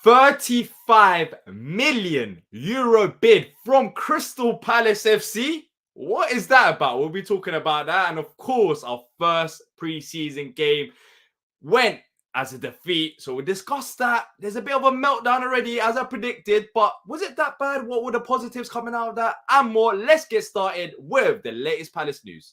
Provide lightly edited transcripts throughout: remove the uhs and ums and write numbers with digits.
€35 million bid from Crystal Palace FC. What is that about? We'll be talking about that. And of course, our first preseason game went as a defeat. So we'll discuss that. There's a bit of a meltdown already, as I predicted. But was it that bad? What were the positives coming out of that? And more. Let's get started with the latest Palace news.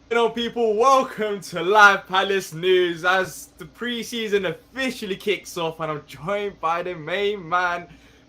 Hello people, welcome to Live Palace News as the preseason officially kicks off, and I'm joined by the main man,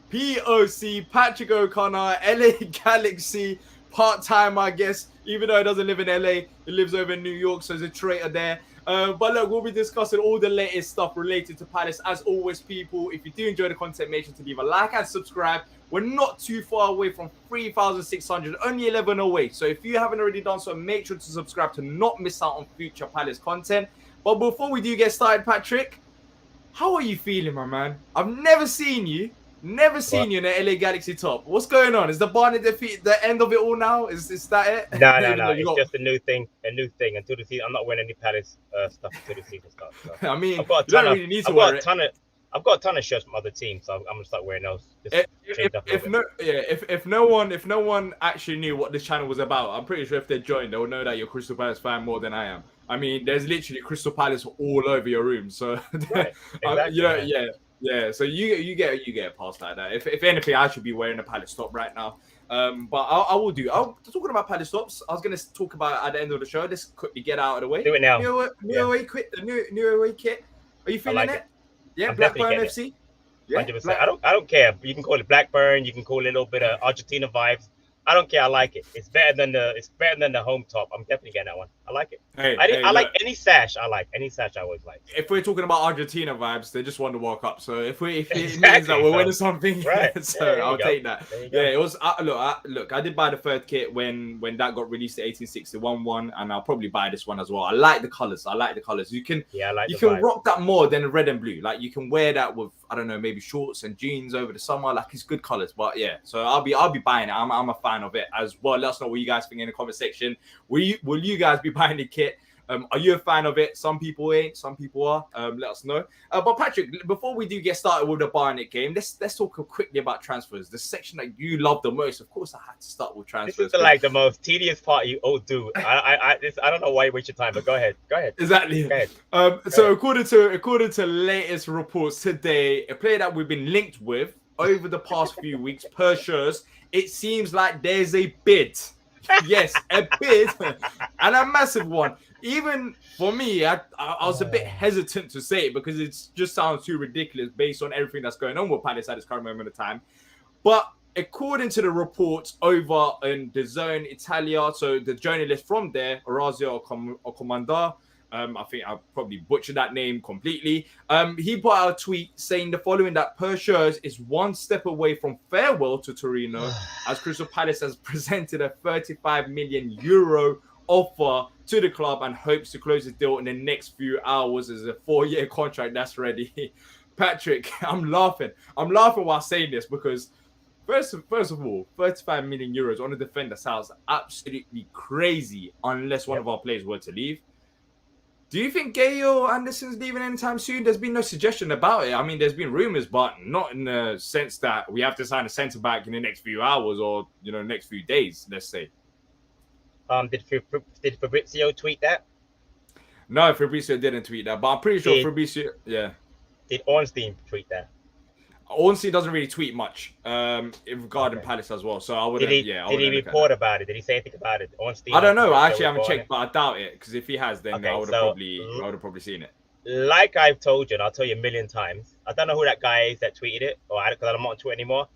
POC, Patrick O'Connor, LA Galaxy, part-time I guess, even though he doesn't live in LA, he lives over in New York, so he's a traitor there. But look, we'll be discussing all the latest stuff related to Palace. As always, people, if you do enjoy the content, make sure to leave a like and subscribe. We're not too far away from 3,600, only 11 away. So if you haven't already done so, make sure to subscribe to not miss out on future Palace content. But before we do get started, Patrick, how are you feeling, my man? I've never seen you in the LA Galaxy top. What's going on? Is the Barnet defeat the end of it all now? Is that it? No. It's just a new thing until the season. I'm not wearing any Palace stuff until the season starts. So. I mean, I've got a ton of shirts from other teams, so I'm gonna start wearing those. If no one actually knew what this channel was about, I'm pretty sure if they joined, they'll know that you're a Crystal Palace fan more than I am. I mean, there's literally Crystal Palace all over your room, so right, exactly, yeah. So you get past like that. If anything, I should be wearing a Palace top right now. But I will do. Talking about Palace tops, I was gonna talk about at the end of the show. Let's quickly get out of the way. Do it now. New away kit. Are you feeling it? Yeah, I'm Blackburn FC. Yeah, 100%. I don't care. You can call it Blackburn. You can call it a little bit of Argentina vibes. I don't care. I like it. It's better than the home top. I'm definitely getting that one. I like it. I like any sash. I like any sash. I always like. If we're talking about Argentina vibes, they just won the World Cup. So if it means that we're winning something, right? So I'll take that. Yeah, it was. Look, I did buy the third kit when that got released, the 1861 one, and I'll probably buy this one as well. I like the colors. You can rock that more than red and blue. Like you can wear that with, I don't know, maybe shorts and jeans over the summer. Like it's good colors. But yeah, so I'll be buying it. I'm a fan of it as well. Let us know what you guys think in the comment section. Will you guys be buying the kit? Are you a fan of it? Some people ain't, some people are. Let us know. But Patrick, before we do get started with the Barnet game, let's talk quickly about transfers. The section that you love the most. Of course, I had to start with transfers. This is the most tedious part you all do. I don't know why you waste your time, but go ahead. Exactly. Go ahead. According to latest reports today, a player that we've been linked with over the past few weeks, Perr Schuurs, it seems like there's a bid. Yes, a bid and a massive one. Even for me, I was a bit hesitant to say it because it just sounds too ridiculous based on everything that's going on with Palace at this current moment of time. But according to the reports over in the Zone Italia, so the journalist from there, Orazio Comandar, I think I probably butchered that name completely. He put out a tweet saying the following: that Perr Schuurs is one step away from farewell to Torino, as Crystal Palace has presented a €35 million offer to the club and hopes to close the deal in the next few hours. As a 4-year contract that's ready. Patrick, I'm laughing while saying this because first of all, €35 million on a defender sounds absolutely crazy unless one of our players were to leave. Do you think Gaio Anderson's leaving anytime soon? There's been no suggestion about it. I mean, there's been rumors, but not in the sense that we have to sign a centre back in the next few hours or next few days. Let's say. Did Fabrizio tweet that? No, Fabrizio didn't tweet that, but I'm pretty sure Fabrizio. Yeah. Did Ornstein tweet that? Ornstein doesn't really tweet much regarding Palace as well, so I wouldn't. Did he report about it? Did he say anything about it? Ornstein. I don't know. I actually haven't checked, but I doubt it because if he has, then I would have probably seen it. Like I've told you, and I'll tell you a million times. I don't know who that guy is that tweeted it, because I'm not on Twitter anymore.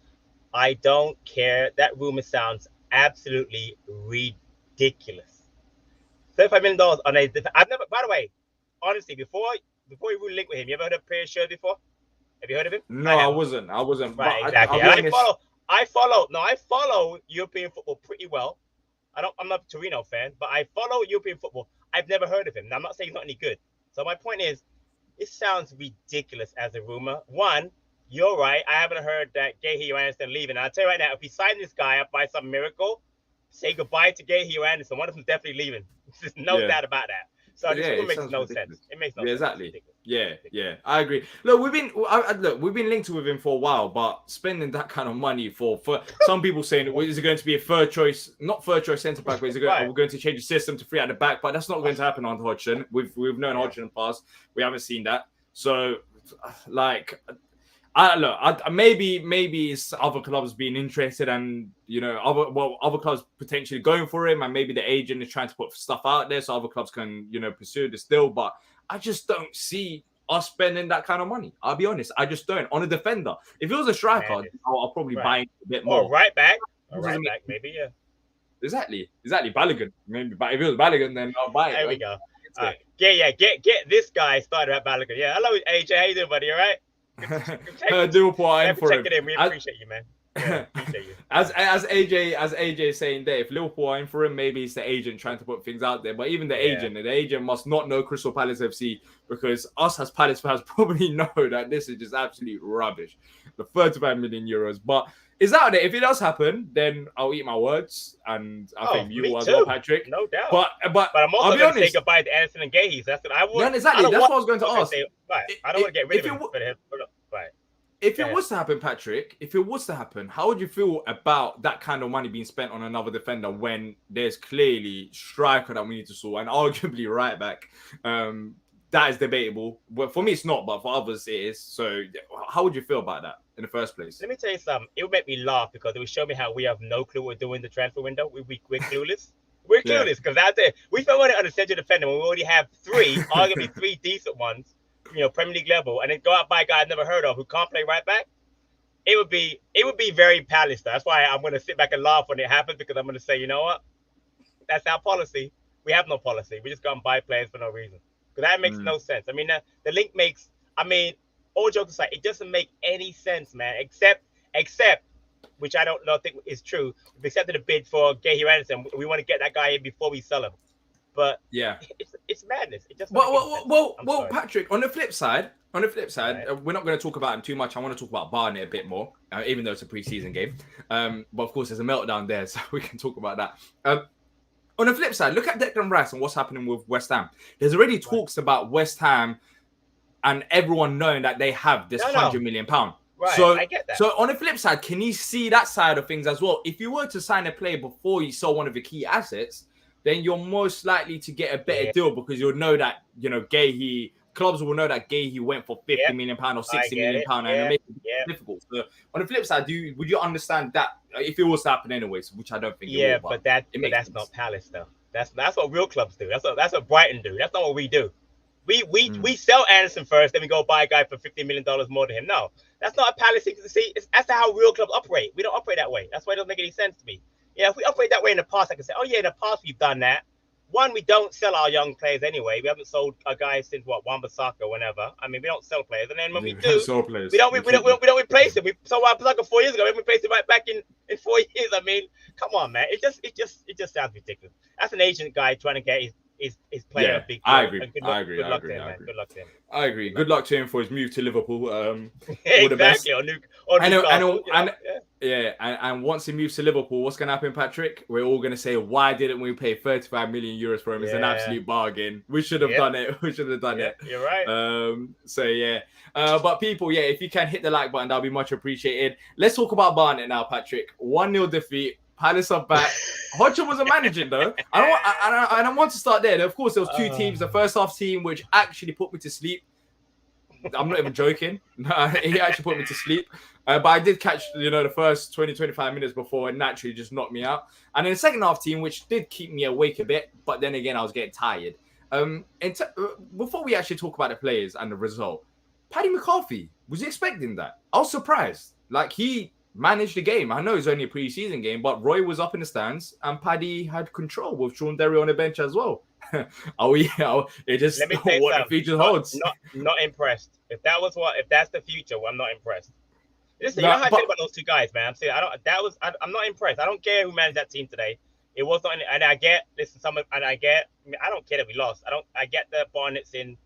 I don't care. That rumor sounds absolutely ridiculous. $35 million on a. I've never. By the way, honestly, before you really link with him, you ever heard of Perr Schuurs before? Have you heard of him? No, I wasn't. Right, exactly. I follow European football pretty well. I'm not a Torino fan, but I follow European football. I've never heard of him. Now, I'm not saying he's not any good. So my point is, it sounds ridiculous as a rumor. One, you're right. I haven't heard that Gaio Anderson leaving. And I'll tell you right now, if we sign this guy up by some miracle, say goodbye to Gahey or Anderson. One of them's definitely leaving. There's no doubt about that. So this one makes no sense. It makes no sense. Exactly. Yeah, I agree. Look, we've been linked with him for a while, but spending that kind of money for some people saying, well, is it going to be a third choice, not third choice centre back, but are we going to change the system to free at the back? But that's not going to happen on Hodgson. We've known Hodgson in the past. We haven't seen that. So, like, maybe it's other clubs being interested, and other clubs potentially going for him, and maybe the agent is trying to put stuff out there so other clubs can pursue this deal. But I just don't see us spending that kind of money. I'll be honest, I just don't. On a defender, if it was a striker, I'll probably buy it a bit more. Or right back, maybe, yeah. Exactly. Balogun, maybe. But if it was Balogun, then I'll buy it. There we go. Get this guy started at Balogun. Yeah, hello AJ, how you doing, buddy? All right. Liverpool in for him. We appreciate you, man. Yeah, appreciate you. As AJ is saying there, if Liverpool are in for him, maybe it's the agent trying to put things out there. But even the agent must not know Crystal Palace FC, because us as Palace fans probably know that this is just absolute rubbish. The 35 million euros. But it's out there. If it does happen, then I'll eat my words, and I think you as well, Patrick. No doubt. But I'm also going to say goodbye to Anderson and Gahey. That's what I would. Yeah, exactly. That's what I was going to ask. I don't want to get rid of him. If it was to happen, Patrick, how would you feel about that kind of money being spent on another defender when there's clearly striker that we need to sort, and arguably right back? That is debatable. Well, for me, it's not, but for others, it is. So, how would you feel about that in the first place? Let me tell you something. It would make me laugh, because it would show me how we have no clue what we're doing in the transfer window. We're clueless. We're clueless, because out there, we spend money on a central defender when we already have arguably three decent ones, Premier League level, and then go out and buy a guy I've never heard of who can't play right back. It would be very Palace. That's why I'm going to sit back and laugh when it happens, because I'm going to say, you know what? That's our policy. We have no policy. We just go and buy players for no reason. Because that makes no sense. I mean, the link makes, all jokes aside, it doesn't make any sense, man, except, which I don't think is true, we accepted a bid for Gahey Anderson. We want to get that guy in before we sell him. But yeah, it's madness. It just well, Patrick. On the flip side, right. We're not going to talk about him too much. I want to talk about Barnet a bit more, even though it's a preseason game. But of course, there's a meltdown there, so we can talk about that. On the flip side, look at Declan Rice and what's happening with West Ham. There's already talks about West Ham and everyone knowing that they have this £100 million. Right, so I get that. So on the flip side, can you see that side of things as well? If you were to sign a player before you sell one of the key assets, then you're most likely to get a better deal, because you'll know that, Gahey, clubs will know that Gahey went for £50 million or £60 million, and it'll make it difficult. So on the flip side, would you understand that if it was to happen anyways, which I don't think it will, but that's not Palace though. That's what real clubs do. That's what Brighton do. That's not what we do. We sell Anderson first, then we go buy a guy for $50 million more than him. No, that's not a Palace thing to see. That's how real clubs operate. We don't operate that way. That's why it doesn't make any sense to me. Yeah, if we operate that way in the past, I can say, oh yeah, in the past we've done that. One, we don't sell our young players anyway. We haven't sold a guy since Wan-Bissaka or whenever. I mean, we don't sell players, and then when we do, we don't replace him. We sold Wan-Bissaka 4 years ago. We replaced him right back in 4 years. I mean, come on, man. It just sounds ridiculous. That's an agent guy trying to get his player a big deal. I agree. Good luck to him. I agree. Good luck to him for his move to Liverpool. All the best. And once he moves to Liverpool, what's going to happen, Patrick? We're all going to say, why didn't we pay 35 million euros for him? It's an absolute bargain. We should have done it. You're right. But people, if you can hit the like button, that'll be much appreciated. Let's talk about Barnet now, Patrick. 1-0 defeat. Palace are back. Hodgson wasn't managing though. I want to start there. Of course, there was two teams. The first half team, which actually put me to sleep. I'm not even joking. He actually put me to sleep. But I did catch, the first 20, 25 minutes before, and naturally just knocked me out. And then the second half team, which did keep me awake a bit, but then again, I was getting tired. Before we actually talk about the players and the result, Paddy McCarthy, was he expecting that? I was surprised. Like, he managed the game. I know it's only a pre-season game, but Roy was up in the stands and Paddy had control with Sean Derry on the bench as well. It just let me tell you what the future holds. Not impressed. If that's the future, I'm not impressed. Listen, you know how I feel about those two guys, man. I'm saying I'm not impressed. I don't care who managed that team today. It was not, and I get I don't care that we lost. I get that Barnet's been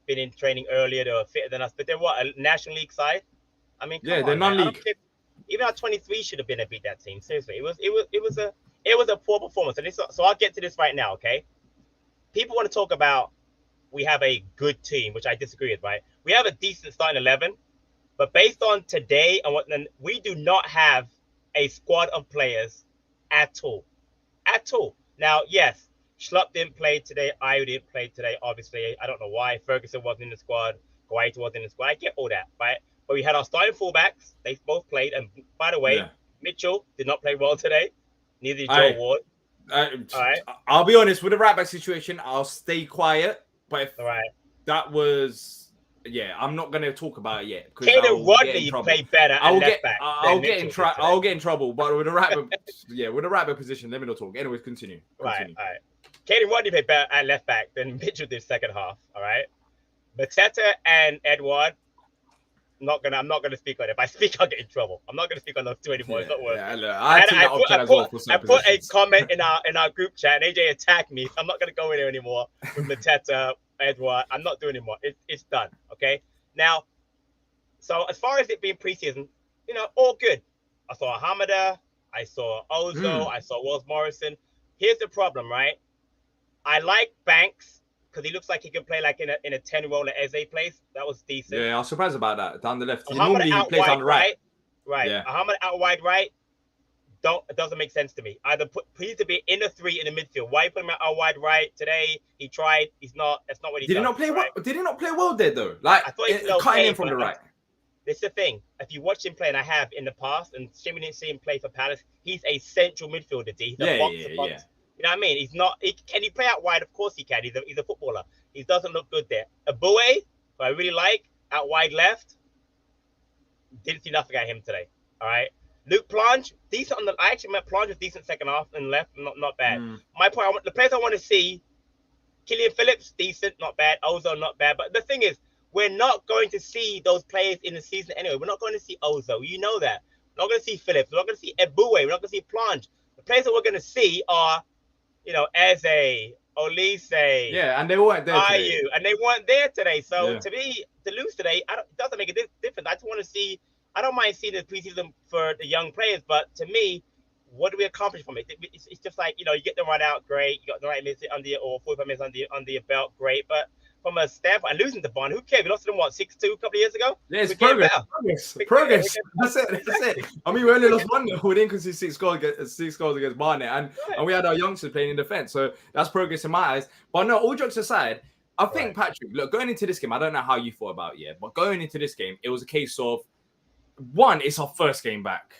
in training earlier, they were fitter than us, but they're a National League side. I mean, they're non-league. Even our 23 should have been to beat that team. Seriously, it was a poor performance. And so I'll get to this right now. Okay, people want to talk about we have a good team, which I disagree with. Right, we have a decent starting 11, but based on today and what, then we do not have a squad of players at all. At all. Now, yes, Schlupp didn't play today. Ayew didn't play today. Obviously, I don't know why. Ferguson wasn't in the squad. Guaita wasn't in the squad. I get all that, right? But we had our starting fullbacks. They both played. And by the way, Mitchell did not play well today. Neither did Joe Ward. All right. I'll be honest with the right back situation. I'll stay quiet. But if that was. Yeah, I'm not gonna talk about it yet because Caden Rodney played better. I'll get in trouble. But with the right back position, let me not talk. Anyways, continue. Right. Caden Rodney played better at left back than Mitchell did second half. All right. Mateta and Edouard. I'm not gonna speak on it. If I speak, I'll get in trouble. I'm not gonna speak on those two anymore. It's not worth it. I put a comment in our group chat, and AJ attacked me. So I'm not gonna go in there anymore with Mateta. Edouard, I'm not doing anymore. It's done. Okay. Now, so as far as it being preseason, all good. I saw Hamada, I saw Ozo, I saw Wells Morrison. Here's the problem, right? I like Banks because he looks like he can play like in a 10 role that Eze plays. That was decent. Yeah, I was surprised about that. Down the left. Normally he plays on the right. Right. Yeah. Hamada out wide right. It doesn't make sense to me. Either he needs to be in a 3 in the midfield. Why put him out wide right today? He tried. He's not. That's not what he did. Did he not play well? Did he not play well there though? Like I thought he was cutting in from the right. This is the thing. If you watch him play, and I have in the past, and Jimmy didn't see him play for Palace, he's a central midfielder. He's a box to box. You know what I mean? He's not. Can he play out wide? Of course he can. He's a footballer. He doesn't look good there. Abue, who I really like, out wide left. Didn't see nothing at him today. All right. Luke Plange, decent on the. I actually met Plange was decent second half and left, not bad. My point, the players I want to see, Killian Phillips, decent, not bad. Ozo, not bad. But the thing is, we're not going to see those players in the season anyway. We're not going to see Ozo. You know that. We're not going to see Phillips. We're not going to see Eboué. We're not going to see Plange. The players that we're going to see are, Eze, Olise. Yeah, and they weren't there today. Ayew, and they weren't there today. So to me, to lose today, it doesn't make a difference. I just want to see. I don't mind seeing the preseason for the young players, but to me, what do we accomplish from it? It's just like, you get the run out, great. You got the right minutes under or 45 minutes under your belt, great. But from a standpoint, and losing to Barnet, who cares? We lost to them, 6-2 a couple of years ago? Yeah, it's progress. That's it. I mean, we only lost 1-0. We didn't concede 6 goals against Barnet, and we had our youngsters playing in defense. So that's progress in my eyes. But no, all jokes aside, I think, Patrick, look, going into this game, I don't know how you thought about it, but going into this game, it was a case of, one, it's our first game back.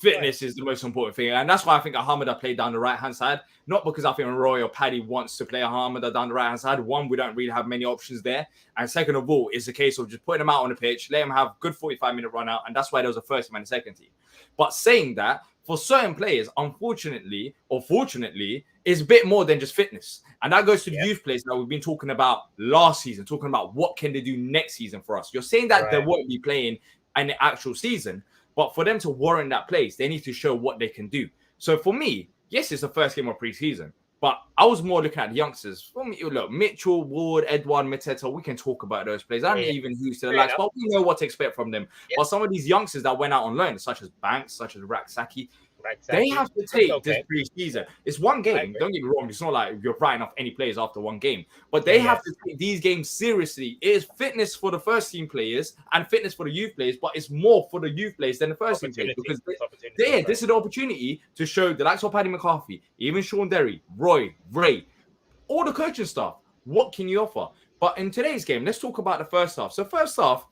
Fitness is the most important thing. And that's why I think Hamada played down the right-hand side. Not because I think Roy or Paddy wants to play Hamada down the right-hand side. One, we don't really have many options there. And second of all, it's a case of just putting him out on the pitch, let him have good 45-minute run out. And that's why there was a first team and a second team. But saying that, for certain players, unfortunately or fortunately, is a bit more than just fitness. And that goes to the youth players that we've been talking about last season, talking about what can they do next season for us. You're saying that they won't be playing in the actual season, but for them to warrant that place, they need to show what they can do. So for me, yes, it's the first game of preseason, but I was more looking at the youngsters. For me, look, Mitchell, Ward, Edouard, Mateta, we can talk about those players. I don't even used to the likes, but we know what to expect from them. But some of these youngsters that went out on loan, such as Banks, such as Raksaki, they have to take this preseason. It's one game. Don't get me wrong. It's not like you're writing off any players after one game. But they have to take these games seriously. It is fitness for the first team players and fitness for the youth players, but it's more for the youth players than the first team players. Because this is the opportunity to show the likes of Paddy McCarthy, even Sean Derry, Roy, Ray, all the coaching staff. What can you offer? But in today's game, let's talk about the first half. So first half,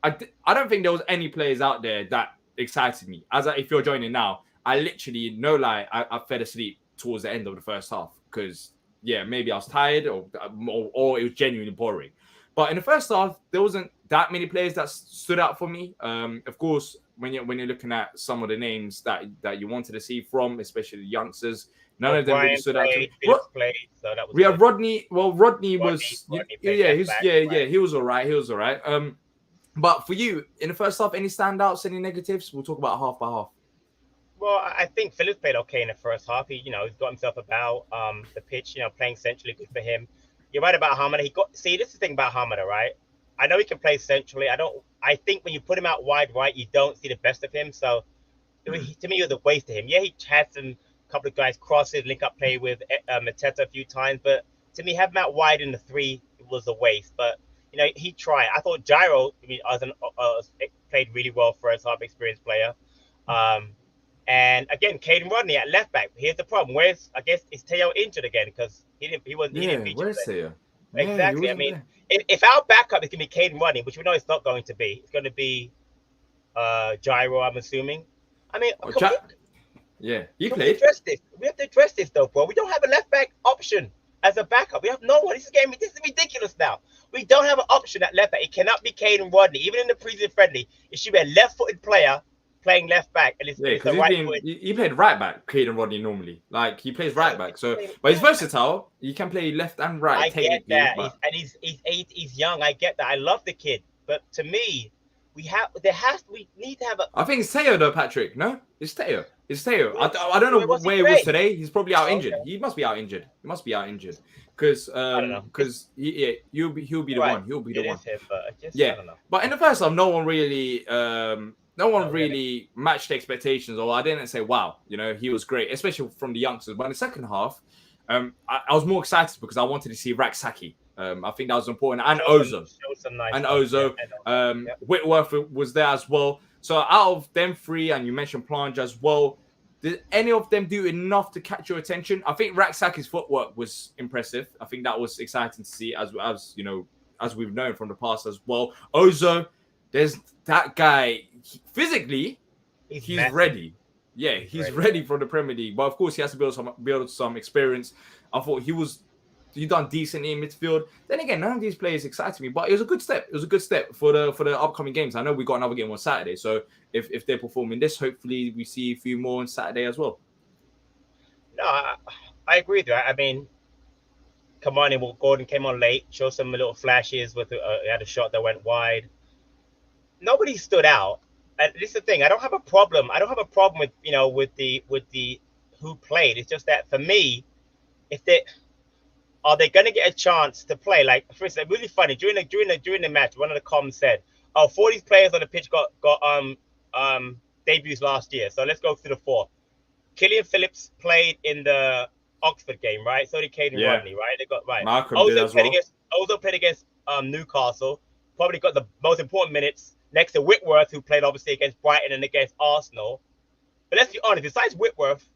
I don't think there was any players out there that excited me. If you're joining now, I literally, no lie, I fell asleep towards the end of the first half because, maybe I was tired or it was genuinely boring. But in the first half, there wasn't that many players that stood out for me. Of course, when you're looking at some of the names that you wanted to see from, especially the youngsters, none of them really stood out to me. We have Rodney. Well, Rodney was, he was all right. But for you, in the first half, any standouts, any negatives? We'll talk about half by half. Well, I think Phillips played okay in the first half. He, got himself about the pitch, playing centrally, good for him. You're right about Hamada. This is the thing about Hamada, right? I know he can play centrally. I think when you put him out wide right, you don't see the best of him. So to me, it was a waste of him. Yeah, he had some couple of guys crosses, link up play with Mateta a few times, but to me, have him out wide in the three was a waste. But he tried. I thought Gyro, I mean, played really well for us, half experienced player. And again, Caden Rodney at left back. Here's the problem. I guess is Teo injured again because he didn't feature where's today. Teo? Yeah, he Exactly. I wasn't mean, there. if our backup is going to be Caden Rodney, which we know it's not going to be, it's going to be Gyro, I'm assuming. I mean, Yeah, he can we played. address this? We have to address this though, bro. We don't have a left back option as a backup. We have no one. This is ridiculous now. We don't have an option at left back. It cannot be Caden Rodney. Even in the preseason friendly, it should be a left-footed player playing left back, and it's because the right-footed. he played right back, Caden Rodney normally. Like he plays right back. So, but he's versatile. He can play left and right. I get that, but... he's young. I get that. I love the kid, but to me, we need to have a. I think it's Teo though, Patrick. No, it's Teo. It's Teo. I don't know where he was today. He's probably out injured. Okay. He must be out injured. Because he'll be the one. He'll be the one. Him, but I don't know. But in the first half, no one really matched expectations, or I didn't say wow. He was great, especially from the youngsters. But in the second half, I was more excited because I wanted to see Raksaki. I think that was important, and Ozo. Whitworth was there as well. So out of them three, and you mentioned Plange as well, did any of them do enough to catch your attention? I think Raksaki's footwork was impressive. I think that was exciting to see, as we've known from the past as well. Ozo, there's that guy. Physically, he's ready. Yeah, he's ready for the Premier League. But of course, he has to build some experience. I thought he done decently in midfield. Then again, none of these players excited me, but it was a good step. It was a good step for the upcoming games. I know we got another game on Saturday, so if they're performing this, hopefully we see a few more on Saturday as well. No, I agree with that. I mean, Gordon came on late, showed some little flashes with he had a shot that went wide. Nobody stood out. And this is the thing. I don't have a problem with with the who played. It's just that for me, are they going to get a chance to play? Like, for instance, really funny during the match, one of the comms said, "Oh, 4 of these players on the pitch got debuts last year." So let's go through the 4. Killian Phillips played in the Oxford game, right? So did Caden Rodney, right? They got right. Malcolm did as well. Ozo played against Newcastle. Probably got the most important minutes next to Whitworth, who played obviously against Brighton and against Arsenal. But let's be honest. Besides Whitworth,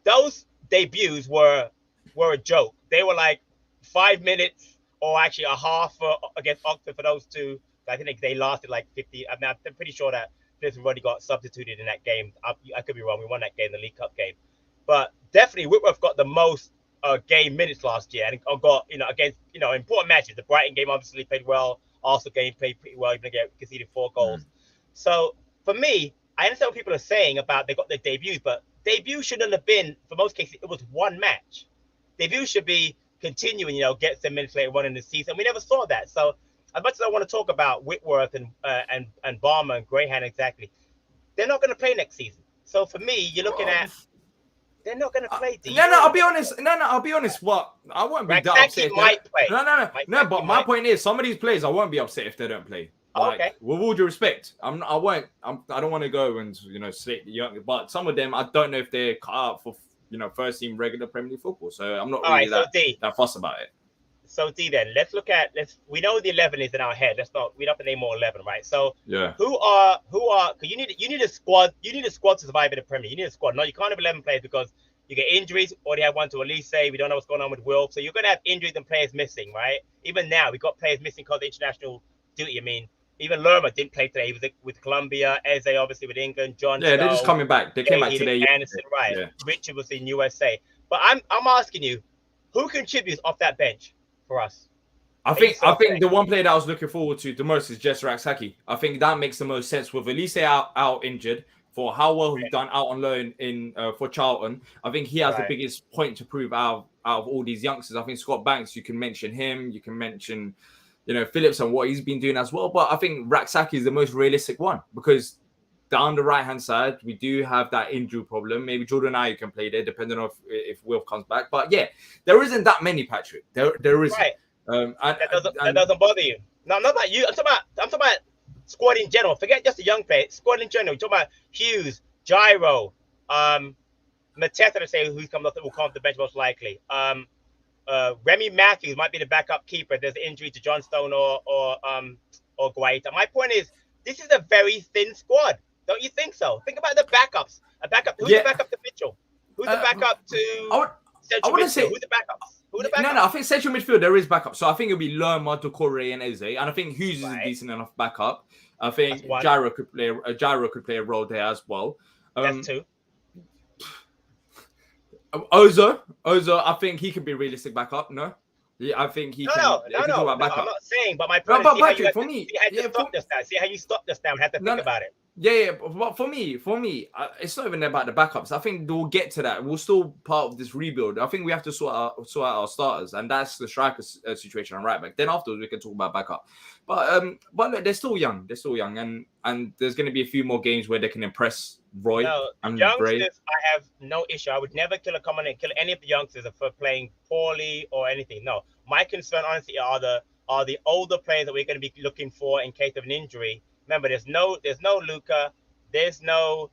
those debuts were a joke. They were like 5 minutes or actually a half against Oxford for those two. I think they lasted like 50. I mean, I'm pretty sure that Phillips already got substituted in that game. I could be wrong. We won that game, the League Cup game. But definitely Whitworth got the most game minutes last year and got, against, important matches. The Brighton game obviously played well. Arsenal game played pretty well, even though they conceded 4 goals. So for me, I understand what people are saying about they got their debuts, but debut shouldn't have been, for most cases, it was one match. Debut should be continuing, get some minutes later on in the season. We never saw that. So as much as I want to talk about Whitworth and Barmer and Greyhound exactly, they're not going to play next season. So for me, you're looking at they're not going to play. I'll be honest. I'll be honest. What I won't be that upset. Might play. No. But my point is, some of these players, I won't be upset if they don't play. Like, okay. With all due respect, I don't want to go and slate the young, but some of them, I don't know if they're cut out for first team regular Premier League football. So I'm not really that fussed about it. So D, then we know the 11 is in our head. We don't have to name more 11, right? So yeah, who are? Because you need a squad. You need a squad to survive in the Premier League. You need a squad. No, you can't have 11 players because you get injuries. Already have one to Elise. We don't know what's going on with Will. So you're going to have injuries and players missing, right? Even now, we got players missing because of international duty. I mean, even Lerma didn't play today. He was with Colombia. Eze obviously with England. John. Yeah, they're just coming back. They came back today. Anderson, right? Yeah. Richard was in USA. But I'm asking you, who contributes off that bench for us? I think the one player that I was looking forward to the most is Jess Raksaki. I think that makes the most sense with Elise out injured for how well he's done out on loan in for Charlton. I think he has the biggest point to prove out of all these youngsters. I think Scott Banks, you can mention him. You can mention Phillips and what he's been doing as well. But I think Raksaki is the most realistic one because down the right-hand side, we do have that injury problem. Maybe Jordan Ayew can play there, depending on if Wilf comes back. But yeah, there isn't that many, Patrick. There isn't. Right. That doesn't bother you. No, I'm not about you. I'm talking about squad in general. Forget just the young players. Squad in general. You're talking about Hughes, Gyro, Mateta to say who's coming off that will come off the bench most likely. Remy Matthews might be the backup keeper. There's an injury to John Stone or Guaita. My point is, this is a very thin squad. Don't you think so? Think about the backups. Who's the backup to Mitchell? Who's the backup to central midfield? Say, who's the backups? Who are the backups? No, I think central midfield there is backup. So I think it'll be Lerma, Doucouré, and Eze, and I think Hughes is a decent enough backup. I think Gyro could play a role there as well. That's two. Ozo, I think he could be a realistic backup. No, yeah, I think he can. No, I'm not saying, but my point is, Patrick, for me, see how you stopped this now and had to think about it. Yeah, but for me, it's not even about the backups. I think we'll get to that. We're still part of this rebuild. I think we have to sort out our starters, and that's the striker situation on right back. Then afterwards, we can talk about backup. But look, they're still young. And there's going to be a few more games where they can impress Roy and youngsters, Bray. I have no issue. I would never kill any of the youngsters for playing poorly or anything. No, my concern, honestly, are the older players that we're going to be looking for in case of an injury. Remember, there's no Luca, there's no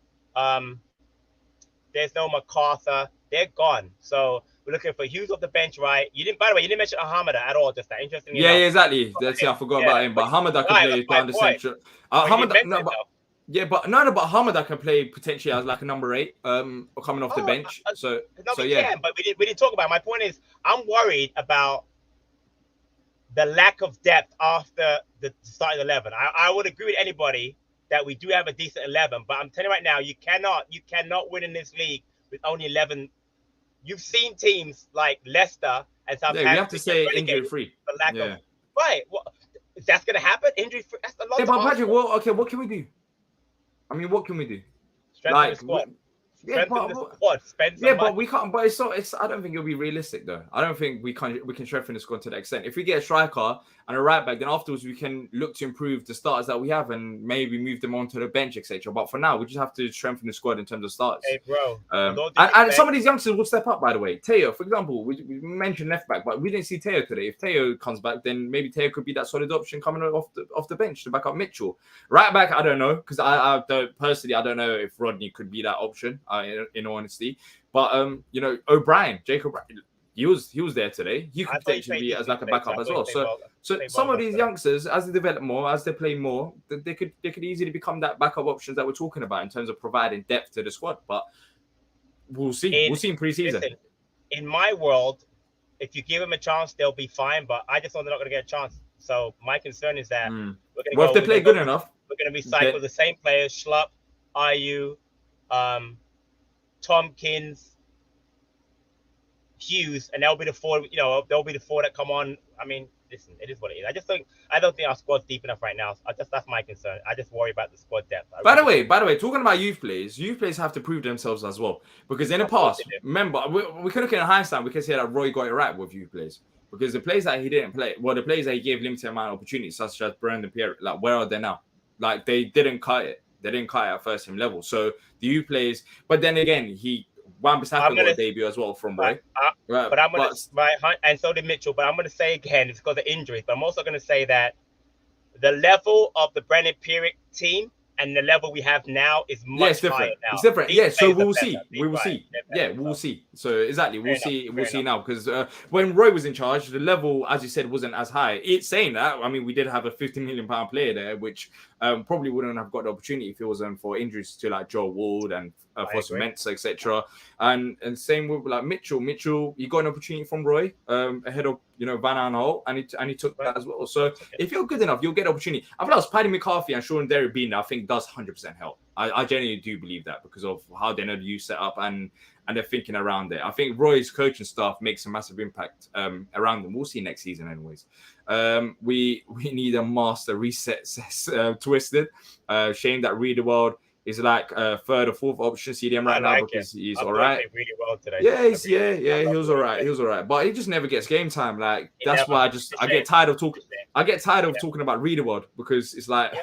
MacArthur. They're gone. So we're looking for Hughes off the bench, right? By the way, you didn't mention Hamada at all. Just that interesting. Yeah, exactly. I forgot about him. But Hamada can play down the central. But Hamada can play potentially as like a number 8, coming off the bench. Can, but we didn't talk about it. My point is, I'm worried about the lack of depth after the starting 11. I would agree with anybody that we do have a decent 11, but I'm telling you right now, you cannot win in this league with only 11. You've seen teams like Leicester and Southampton. Yeah, we have to say injury free. Right. Well, that's going to happen. Injury free. That's a lot. Yeah, but Patrick, what can we do? I mean, what can we do? Strengthen the squad. But we can't. But it's. I don't think it'll be realistic though. I don't think we can strengthen the squad to that extent. If we get a striker and a right back, then afterwards we can look to improve the starters that we have and maybe move them onto the bench, etc. But for now, we just have to strengthen the squad in terms of starters. Hey, bro. And some of these youngsters will step up. By the way, Teo, for example, we mentioned left back, but we didn't see Teo today. If Teo comes back, then maybe Teo could be that solid option coming off the bench to back up Mitchell. Right back, I don't know, because I don't know if Rodney could be that option. In all honesty, but O'Brien, Jake O'Brien, he was there today. He could potentially be as like a backup as well. So some of these youngsters, as they develop more, as they play more, they could easily become that backup options that we're talking about in terms of providing depth to the squad. But we'll see. We'll see in preseason. Listen, in my world, if you give them a chance, they'll be fine. But I just know they're not going to get a chance. So my concern is that if they play good enough, we're going to recycle the same players: Schlupp, Ayew, Tompkins, Hughes, and they'll be the 4. They'll be the 4 that come on. I mean, listen, it is what it is. I don't think our squad's deep enough right now. That's my concern. I just worry about the squad depth. By the way, talking about youth players have to prove themselves as well. Because in the past, remember, we can look in hindsight, we can say that Roy got it right with youth players. Because the players that he didn't play, the players that he gave limited amount of opportunities, such as Brendan Pierre, like where are they now? Like they didn't cut it. They didn't cut it at first team level. So the youth players, but then again, Wan-Bissaka got a debut as well from Roy. But I'm going to, and so did Mitchell, but I'm going to say again, it's because of injuries, but I'm also going to say that the level of the Brendan Pierre team and the level we have now is much higher now. It's different. So we'll see. We will see. Yeah, we'll see. So exactly, we'll see. We'll see now because when Roy was in charge, the level, as you said, wasn't as high. It's saying that. I mean, we did have a £50 million player there, which probably wouldn't have got the opportunity if it wasn't for injuries to like Joe Ward and Foster Mensah, etc. And same with like Mitchell. Mitchell, he got an opportunity from Roy ahead of Van Aanholt, and he took that as well. So if you're good enough, you'll get opportunity. And plus, Paddy McCarthy and Sean Derry being there, I think does 100% help. I genuinely do believe that because of how they know the youth set up and they're thinking around it. I think Roy's coaching staff makes a massive impact around them. We'll see next season, anyways. We need a master reset, says Twisted. Shame that Read the World is like third or fourth option CDM right now because he's all right. Really well today. Yeah, he was all right. He was all right, but he just never gets game time. Like that's why I get tired of talking. I get tired of talking about Read the World because it's like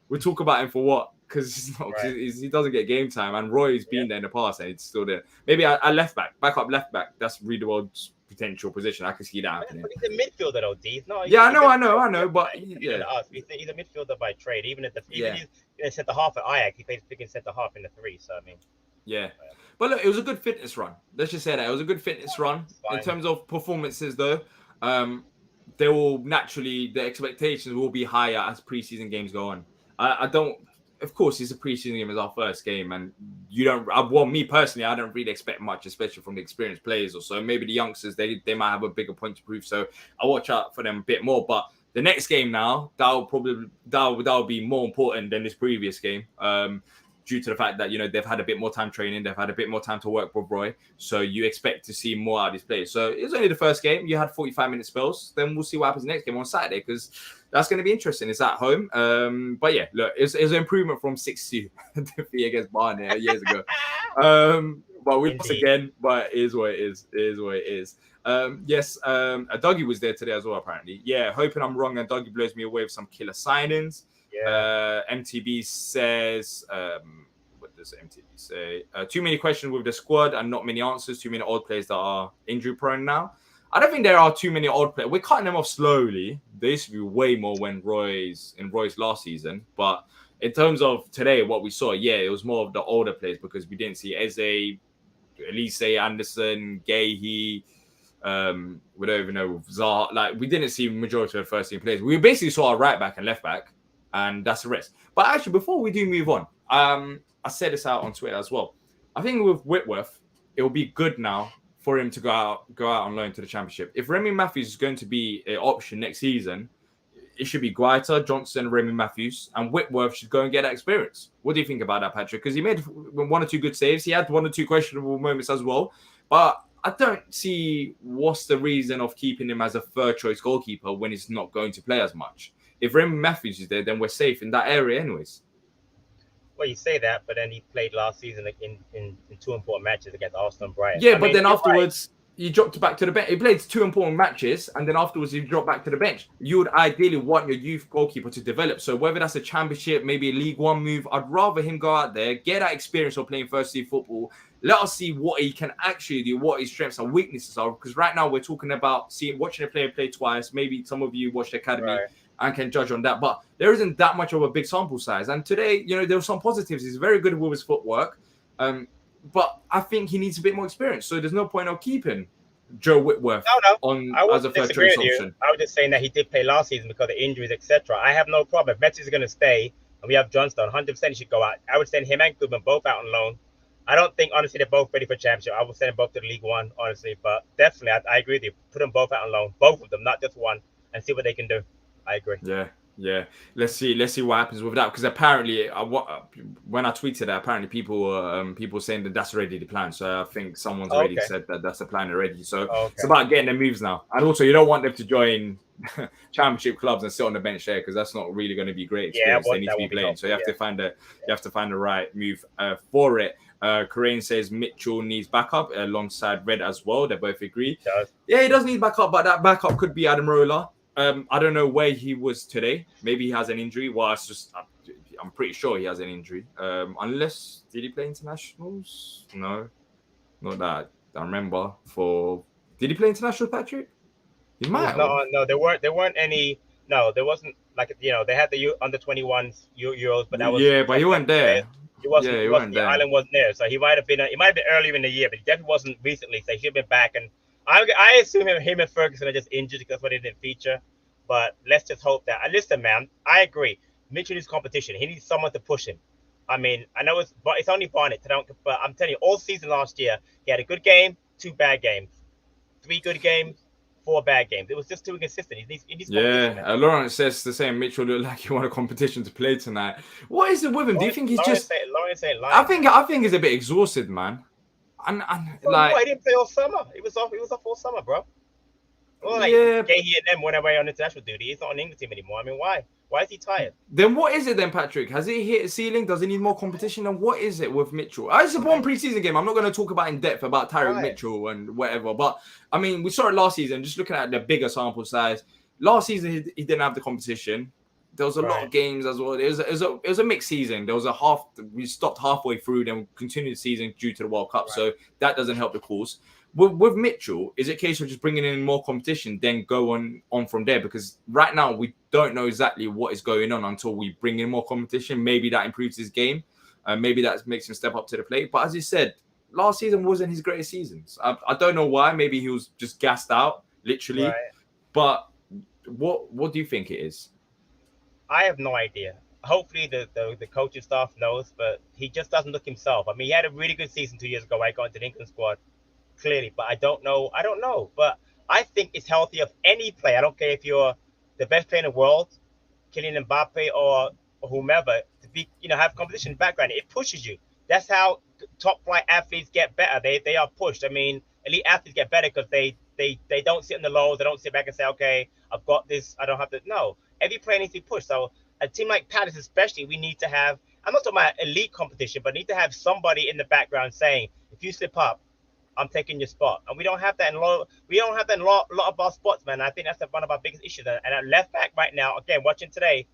we talk about him for what? Because he doesn't get game time, and Roy's been there in the past and it's still there. Maybe a left back, backup left back. That's Read the World's potential position. I can see that happening. But he's a midfielder though, D. No, Yeah, I know. But yeah, he's a midfielder by trade. Even if yeah. he's in centre half at Ajax, he plays picking centre half in the 3. So I mean, yeah. But look, it was a good fitness run. Let's just say that it was a good fitness run. In terms of performances, though, they will naturally the expectations will be higher as preseason games go on. I don't. Of course, it's a preseason game. It's our first game, and you don't. Well, me personally, I don't really expect much, especially from the experienced players or so. Maybe the youngsters, they might have a bigger point to prove. So I watch out for them a bit more. But the next game now, that'll be more important than this previous game. Due to the fact that, they've had a bit more time training, they've had a bit more time to work with Roy. So you expect to see more out of these players. So it was only the first game. You had 45-minute spells. Then we'll see what happens next game on Saturday, because that's going to be interesting. It's at home. But yeah, look, it's an improvement from 6-2 defeat against Barnet years ago. But we lost again, but it is what it is. It is what it is. Yes, Dougie was there today as well, apparently. Yeah, hoping I'm wrong and Dougie blows me away with some killer signings. Yeah. MTB says, what does MTB say? Too many questions with the squad and not many answers. Too many old players that are injury prone now. I don't think there are too many old players. We're cutting them off slowly. There used to be way more when Roy's last season. But in terms of today, what we saw, yeah, it was more of the older players because we didn't see Eze, Elise, Anderson, Gahey. We don't even know Zaha. Like, we didn't see majority of the first team players. We basically saw our right back and left back. And that's the rest. But actually, before we do move on, I said this out on Twitter as well. I think with Whitworth, it will be good now for him to go out on loan to the Championship. If Remy Matthews is going to be an option next season, it should be Guaita, Johnson, Remy Matthews, and Whitworth should go and get that experience. What do you think about that, Patrick? Because he made 1 or 2 good saves. He had 1 or 2 questionable moments as well. But I don't see what's the reason of keeping him as a third-choice goalkeeper when he's not going to play as much. If Remy Matthews is there, then we're safe in that area anyways. Well, you say that, but then he played last season in 2 important matches against Arsenal and Brighton. Yeah, but then afterwards, he dropped back to the bench. He played 2 important matches, and then afterwards, he dropped back to the bench. You would ideally want your youth goalkeeper to develop. So whether that's a Championship, maybe a League One move, I'd rather him go out there, get that experience of playing first team football. Let us see what he can actually do, what his strengths and weaknesses are. Because right now, we're talking about watching a player play twice. Maybe some of you watched the academy. Right. And can judge on that, but there isn't that much of a big sample size. And today, there were some positives. He's very good with his footwork, but I think he needs a bit more experience. So there's no point of keeping Joe Whitworth as a third choice option. I was just saying that he did play last season because of injuries, etc. I have no problem. If Messi is going to stay and we have Johnston, 100% he should go out. I would send him and Goodman both out on loan. I don't think, honestly, they're both ready for Championship. I would send them both to the League One, honestly. But definitely, I agree with you. Put them both out on loan, both of them, not just one, and see what they can do. I agree. Yeah. Let's see what happens with that, because apparently, when I tweeted that, apparently people were saying that that's already the plan. So I think someone's already said that that's the plan already. So it's about getting their moves now, and also you don't want them to join Championship clubs and sit on the bench there, because that's not really going to be great experience. They need to be playing. So you have to find the right move for it. Corinne says Mitchell needs backup alongside Red as well. They both agree. Yeah, he does need backup, but that backup could be Adam Roller. I don't know where he was today. Maybe he has an injury. Well, it's just I'm pretty sure he has an injury. Unless did he play internationals? No, not that I remember. Did he play international, Patrick? He might. No, there weren't any. No, there wasn't they had the under 21s Euros, but that was but he wasn't there. He wasn't there. Ireland wasn't there, so he might have been. It might have been earlier in the year, but he definitely wasn't recently. So he should have been back. And I assume him and Ferguson are just injured because they didn't feature. But let's just hope that. Listen, man, I agree. Mitchell needs competition. He needs someone to push him. I mean, I know it's only Barnet. But I'm telling you, all season last year, he had a good game, 2 bad games, 3 good games, 4 bad games. It was just too inconsistent. He needs competition. Lawrence says the same. Mitchell looked like he won a competition to play tonight. What is it with him? Do you think he's Lawrence ain't lying. I think he's a bit exhausted, man. And he didn't play all summer. He was off all summer, bro. Well, Gahey and them went away on international duty. He's not on the England team anymore. I mean, why? Why is he tired? Then what is it then, Patrick? Has he hit a ceiling? Does he need more competition? And what is it with Mitchell? It's a one preseason game. I'm not going to talk about in depth about Tyreek Mitchell and whatever. But, I mean, we saw it last season. Just looking at the bigger sample size. Last season, he didn't have the competition. there was a lot of games as well. It was a mixed season. There was we stopped halfway through, then we continued the season due to the World Cup. Right. So that doesn't help the cause. With Mitchell, is it a case of just bringing in more competition, then go on from there? Because right now we don't know exactly what is going on until we bring in more competition. Maybe that improves his game. Maybe that makes him step up to the plate. But as you said, last season wasn't his greatest seasons. I don't know why. Maybe he was just gassed out, literally. Right. But what do you think it is? I have no idea. Hopefully the coaching staff knows, but he just doesn't look himself. I mean, he had a really good season 2 years ago. I got into the England squad, clearly, but I don't know. But I think it's healthy of any player. I don't care if you're the best player in the world, Kylian Mbappe or whomever, to be, have competition background. It pushes you. That's how top flight athletes get better. They are pushed. I mean, elite athletes get better because they don't sit in the lows. They don't sit back and say, okay, I've got this. I don't have to. No, every player needs to be pushed. So a team like Palace, especially, we need to have, I'm not talking about elite competition, but need to have somebody in the background saying, if you slip up, I'm taking your spot. And we don't have that in a lot of our spots, man. I think that's one of our biggest issues. And at left back right now, again, watching today,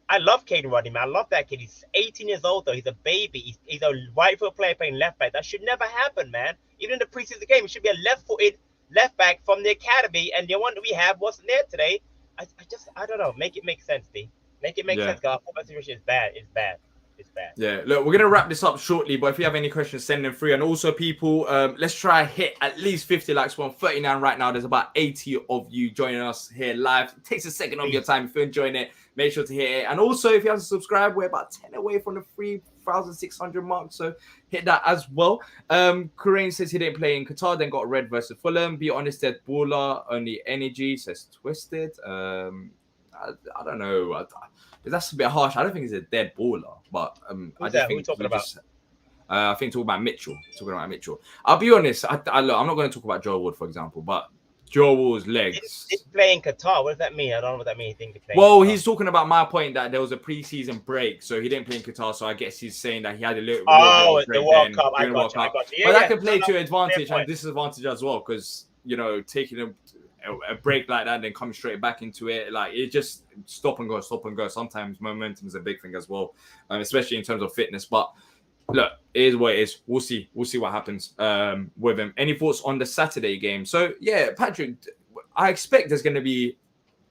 I love Caden Rodney, man. I love that kid. He's 18 years old, though. He's a baby. He's a right-foot player playing left back. That should never happen, man. Even in the preseason game, it should be a left-footed left back from the academy, and the one that we have wasn't there today. I don't know. Make it make sense, D. Make it make sense, because our football situation is bad. It's bad. It's bad. Yeah, look, we're going to wrap this up shortly, but if you have any questions, send them through. And also, people, let's try hit at least 50 likes. We're on 39 right now. There's about 80 of you joining us here live. It takes a second of your time. If you're enjoying it, make sure to hit it. And also, if you haven't subscribed, we're about 10 away from the 3,600 mark. So hit that as well. Kurain says he didn't play in Qatar, then got red versus Fulham. Be honest, dead baller, only energy, says Twisted. I don't know. That's a bit harsh. I don't think he's a dead baller, but I just think talking about. I think talking about Mitchell. I'll be honest. Look, I'm not going to talk about Joe Wood, for example, but Joe Wood's legs. He's playing Qatar. What does that mean? I don't know what that means. Well, he's talking about my point that there was a preseason break, so he didn't play in Qatar. So I guess he's saying that he had a little. The World Cup. I got you. But that can play to your advantage and disadvantage as well, because taking a break like that and then come straight back into it, like it just stop and go. Sometimes momentum is a big thing as well, especially in terms of fitness. But look, it is what it is. We'll see what happens with him. Any thoughts on the Saturday game? So yeah, Patrick, I expect there's going to be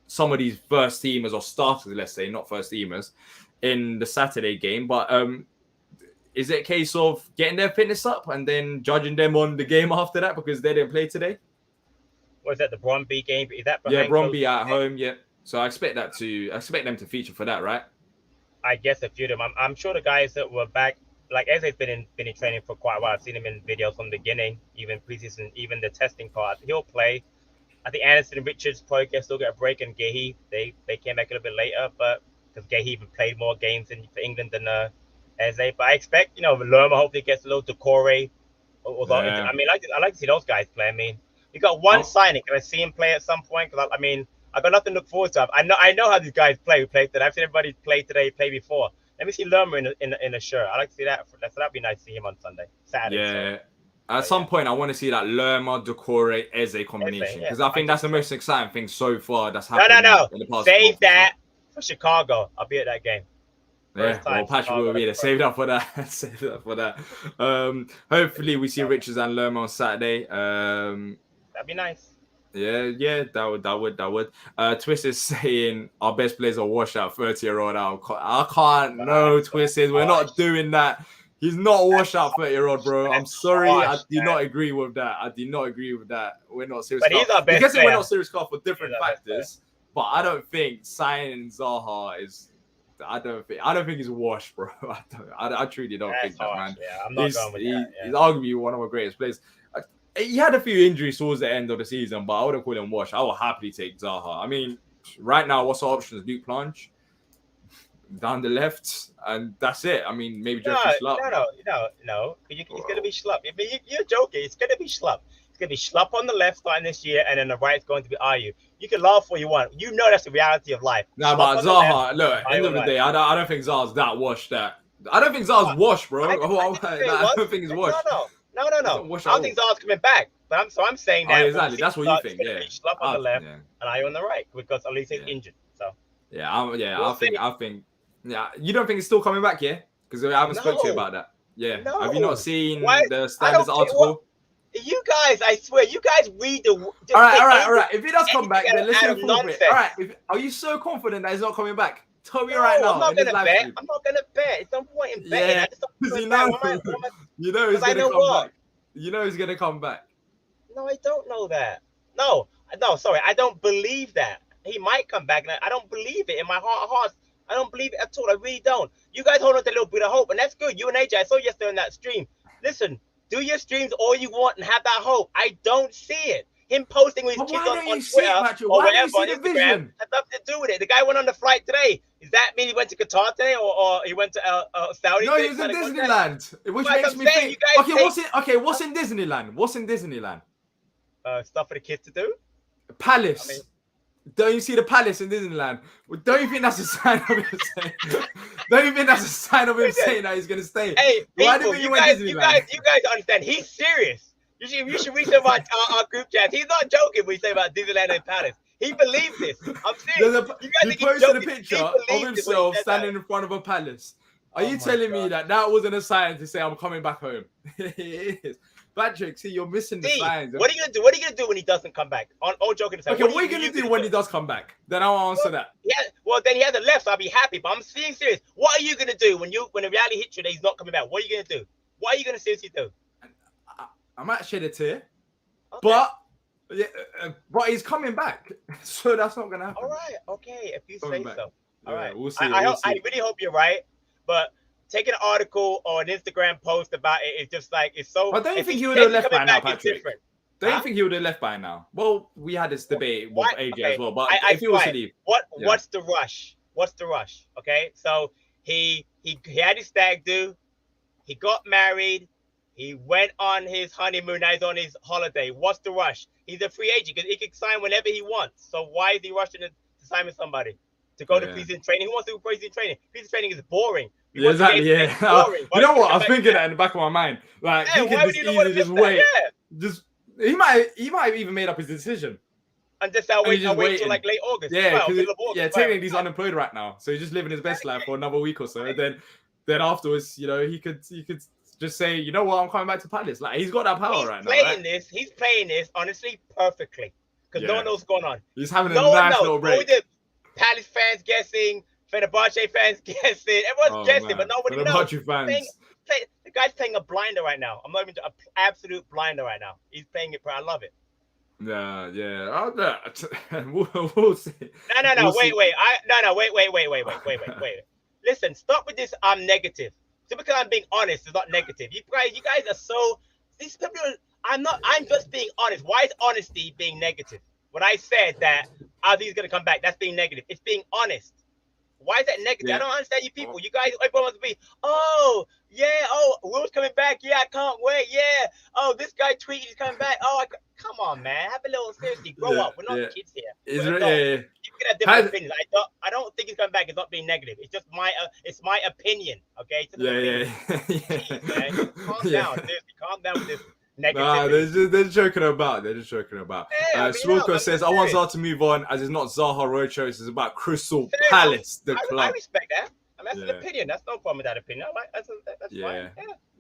some of these first teamers or starters, let's say, not first teamers, in the Saturday game. But is it a case of getting their fitness up and then judging them on the game after that because they didn't play today? Was that the Bromby game? Is that Bromby at home? Yeah. So I expect them to feature for that, right? I guess a few of them. I'm sure the guys that were back, like Eze's been in training for quite a while. I've seen him in videos from the beginning, even preseason, even the testing part. He'll play. I think Anderson and Richards probably still get a break, and Gehi, they came back a little bit later, but because Gehi even played more games for England than Eze. But I expect, Lerma hopefully gets a little Decore. I mean, I like to see those guys play. I mean, you got one signing. Can I see him play at some point? Because I got nothing to look forward to. I know how these guys play. We played today. I've seen everybody play today, play before. Let me see Lerma in a shirt. I like to see that. So that'd be nice to see him on Sunday, Saturday. Yeah. At some point, I want to see that Lerma, Decore, Eze combination, because I think that's the most exciting thing so far that's happened. No. In the past Save that for Chicago. I'll be at that game. Yeah, well, Patrick will be there. Save that for that. Hopefully, we see Richards and Lerma on Saturday. That'd be nice. Yeah, that would. Twist is saying our best players are washout 30-year-old out. I can't. No, Twist is. We're not doing that. He's not a washout 30-year-old, bro. I'm sorry. I do not agree with that. We're not serious. But he's our best player. We're not serious for different factors. But I don't think signing Zaha is. I don't think he's washed, bro. I truly don't think that, man. Yeah, I'm not going with that. He's arguably one of our greatest players. He had a few injuries towards the end of the season, but I wouldn't call him washed. I would happily take Zaha. I mean, right now, what's the options? Luke Planche down the left, and that's it. I mean, maybe Jeffrey Schlupp. No. He's going to be Schlupp. I mean, you're joking. It's going to be Schlupp. It's going to be Schlupp on the left starting this year, and then the right is going to be Ayew. You can laugh all you want. You know that's the reality of life. No, but Zaha, look, end of the day, I don't think Zaha's that washed. I don't think Zaha's washed, bro. I don't think he's washed. No. I don't think Zaha's coming back. But I'm saying that. Exactly. That's what you think. Yeah. Schlupp on the left and Ayew on the right because at least he's injured. So I think. Yeah, you don't think it's still coming back, yeah? Because I haven't spoke to you about that. Yeah. No. Have you not seen Why? the I Standards don't care article? You guys, I swear, you guys read the. All right. If he does come back, anything then let's out hear of the full bit. nonsense. All right. Are you so confident that he's not coming back? Tell me No, right now. I'm not in this gonna live bet. stream. I'm not gonna bet. It's no point in betting. I just don't because coming back. you know he's I gonna know come what? back. You know he's gonna come back. No, I don't know that. No, sorry, I don't believe that. He might come back. I don't believe it in my heart of hearts. I don't believe it at all. I really don't. You guys hold on to a little bit of hope, and that's good. You and AJ, I saw you yesterday on that stream. Listen, do your streams all you want and have that hope. I don't see it. Him posting with his kids on Twitter or whatever on Instagram has nothing to do with it. The guy went on the flight today. Does that mean he went to Qatar today or he went to Saudi? No, he was in Disneyland, which makes me think. Okay, what's in Disneyland? What's in Disneyland? Stuff for the kids to do. Palace. Don't you see the palace in Disneyland? Don't you think that's a sign of him saying? Don't you think that's a sign of him saying that he's gonna stay? Hey, why people, did you guys understand? He's serious. You should read some of our group chats. He's not joking when he say about Disneyland and Palace. He believes this. I'm serious. He posted a picture of himself standing in front of a palace. Are you telling me that wasn't a sign to say I'm coming back home? It is. Patrick, see, you're missing the signs. What are you gonna do? What are you gonna do when he doesn't come back? All joking aside. Okay, what are you gonna do when he does come back? Then I'll answer that. Yeah. Well, then he hasn't left, so I'll be happy. But I'm being serious. What are you gonna do when the reality hits you that he's not coming back? What are you gonna do? What are you gonna seriously do? I might shed a tear, but he's coming back, so that's not gonna happen. All right. Okay. If you say so. All right. We'll see. I really hope you're right, but. Taking an article or an Instagram post about it is just like it's so. But don't you think he would have left by now, Patrick? Don't you Huh? think he would have left by now? Well, we had this debate with AJ as well, but if he was to leave, what's the rush? What's the rush? Okay, so he had his stag do, he got married, he went on his honeymoon, now he's on his holiday. What's the rush? He's a free agent because he can sign whenever he wants. So why is he rushing to sign with somebody? To go to preseason training? Who wants to do preseason training? Preseason training is boring. Yeah, exactly. Yeah. You know what? I was thinking that in the back of my mind. Like he could just easily just wait. Just he might have even made up his decision. And just I'll wait till like late August. Yeah, technically he's unemployed right now, so he's just living his best life for another week or so. And then afterwards, you know, he could just say, you know what, I'm coming back to Palace. Like he's got that power right now. He's playing this honestly perfectly because no one knows what's going on. He's having a nice little break. Palace fans guessing, Fenerbahce fans guessing. Everyone's guessing, but nobody knows. The guy's playing a blinder right now. I'm not even an absolute blinder right now. He's playing it. I love it. Yeah. We'll see. No. Wait. Listen, stop with this. I'm negative. Just because I'm being honest is not negative. You guys are so. These people. I'm just being honest. Why is honesty being negative? When I said that he's gonna come back, that's being negative. It's being honest. Why is that negative? I don't understand you people. You guys, everyone wants to be, Will's coming back. Yeah, I can't wait. Yeah. Oh, this guy tweeted he's coming back. Come on, man. Have a little seriously. Grow up. We're not kids here. You can have different opinions. I don't think he's coming back. It's not being negative. It's just my opinion. Okay. Calm down. Seriously, calm down with this. Nah, they're joking about. Swilko says, I want Zaha to move on as it's not Zaha Roadshow. It's about Crystal Palace, the club. I respect that. That's an opinion. That's no problem with that opinion. That's fine.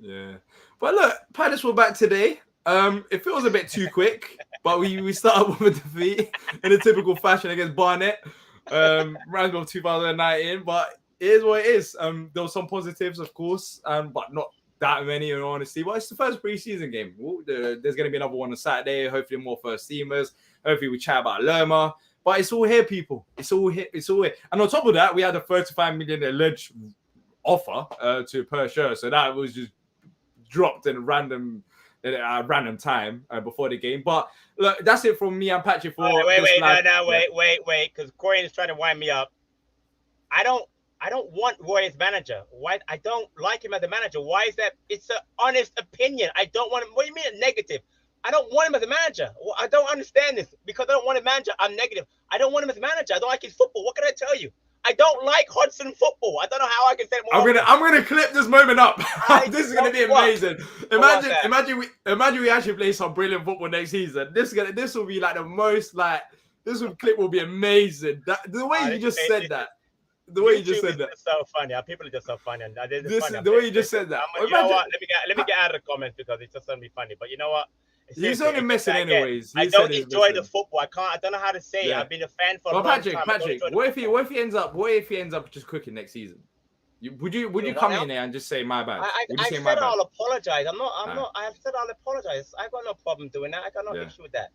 Yeah. But look, Palace were back today. It feels a bit too quick, but we started with a defeat in a typical fashion against Barnet. Reminds me of 2019, but it is what it is. There were some positives, of course, but not that many in honesty. But it's the first preseason game. There's going to be another one on Saturday. Hopefully more first teamers. Hopefully we chat about Lerma. But it's all here, people. It's all here. And on top of that, we had a 35 million alleged offer to Perr Schuurs. So that was just dropped in a random time before the game. But look, that's it from me and Patrick. Wait. Because Corey is trying to wind me up. I don't want Roy as manager. Why? I don't like him as a manager. Why is that? It's an honest opinion. I don't want him. What do you mean negative? I don't want him as a manager. Well, I don't understand this because I don't want a manager. I'm negative. I don't want him as a manager. I don't like his football. What can I tell you? I don't like Hodgson football. I don't know how I can say it more. I'm gonna clip this moment up. This is gonna be amazing. Imagine we actually play some brilliant football next season. This will be like the most like clip will be amazing. The way you just said that. The way you just said that. Is so funny. People are just so funny. And The way you just said that. You know what? Let me get out of the comments because it's just gonna be funny. But you know what? He's only messing anyways. I don't enjoy the football. I don't know how to say it. I've been a fan for a long time. Patrick, what if he ends up just cooking next season? Would you come in there and just say my bad? I said I'll apologize. I said I'll apologize. I got no problem doing that. I got no issue with that.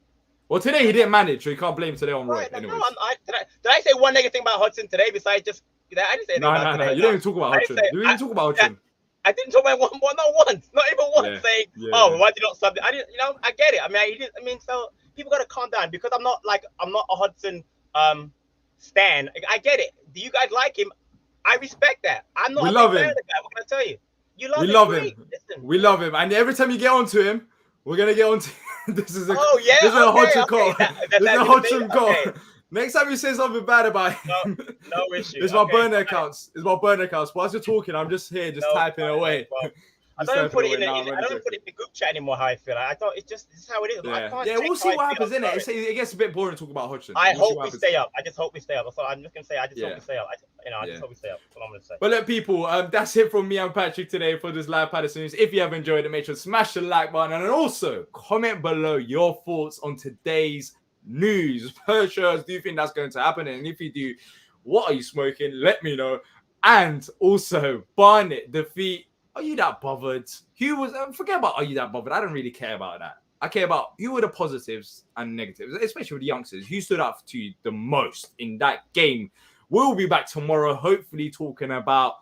Well, today he didn't manage, so you can't blame today on Roy. Did I say one negative thing about Hudson today besides just that? I didn't say anything No. You didn't even talk about Hudson. You didn't even talk about Hudson. I didn't talk about not even once saying, why did you not sub it? I didn't, I get it. I mean, so people got to calm down because I'm not a Hudson stan. I get it. Do you guys like him? I respect that. I'm not. We love him. What can I tell you? We love him. Listen, we love him, and every time you get onto him, we're gonna get onto. This is a Hudson call. This is a Hudson call. Next time you say something bad about him, no issue. It's my burner accounts. It's my burner accounts. Whilst you're talking, I'm just here, typing away. I don't put it in the group chat anymore. How I feel. I thought this is how it is. Yeah, we'll see what happens in it. It gets a bit boring talking about Hudson. I hope we stay up. I just hope we stay up. That's all I'm just gonna say. I just hope we stay up. I just hope we stay up. That's what I'm gonna say. But look, people, that's it from me and Patrick today for this live Palace News. If you have enjoyed it, make sure to smash the like button and also comment below your thoughts on today's news. Perr Schuurs, do you think that's going to happen? And if you do, what are you smoking? Let me know. And also, Barnet defeat. Are you that bothered? Forget about are you that bothered? I don't really care about that. I care about who were the positives and negatives, especially with the youngsters. Who stood out to you the most in that game? We'll be back tomorrow, hopefully talking about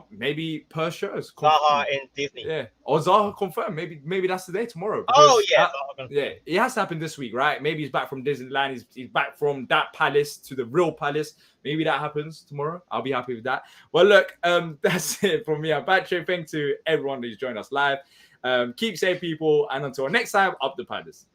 maybe Perr Schuurs. Zaha in Disney. Yeah. Or Zaha confirmed. Maybe that's the day tomorrow. It has to happen this week, right? Maybe he's back from Disneyland. He's back from that palace to the real palace. Maybe that happens tomorrow. I'll be happy with that. Well, look, that's it from me and Patrick. Thanks to everyone who's joined us live. Keep safe, people. And until next time, up the palace.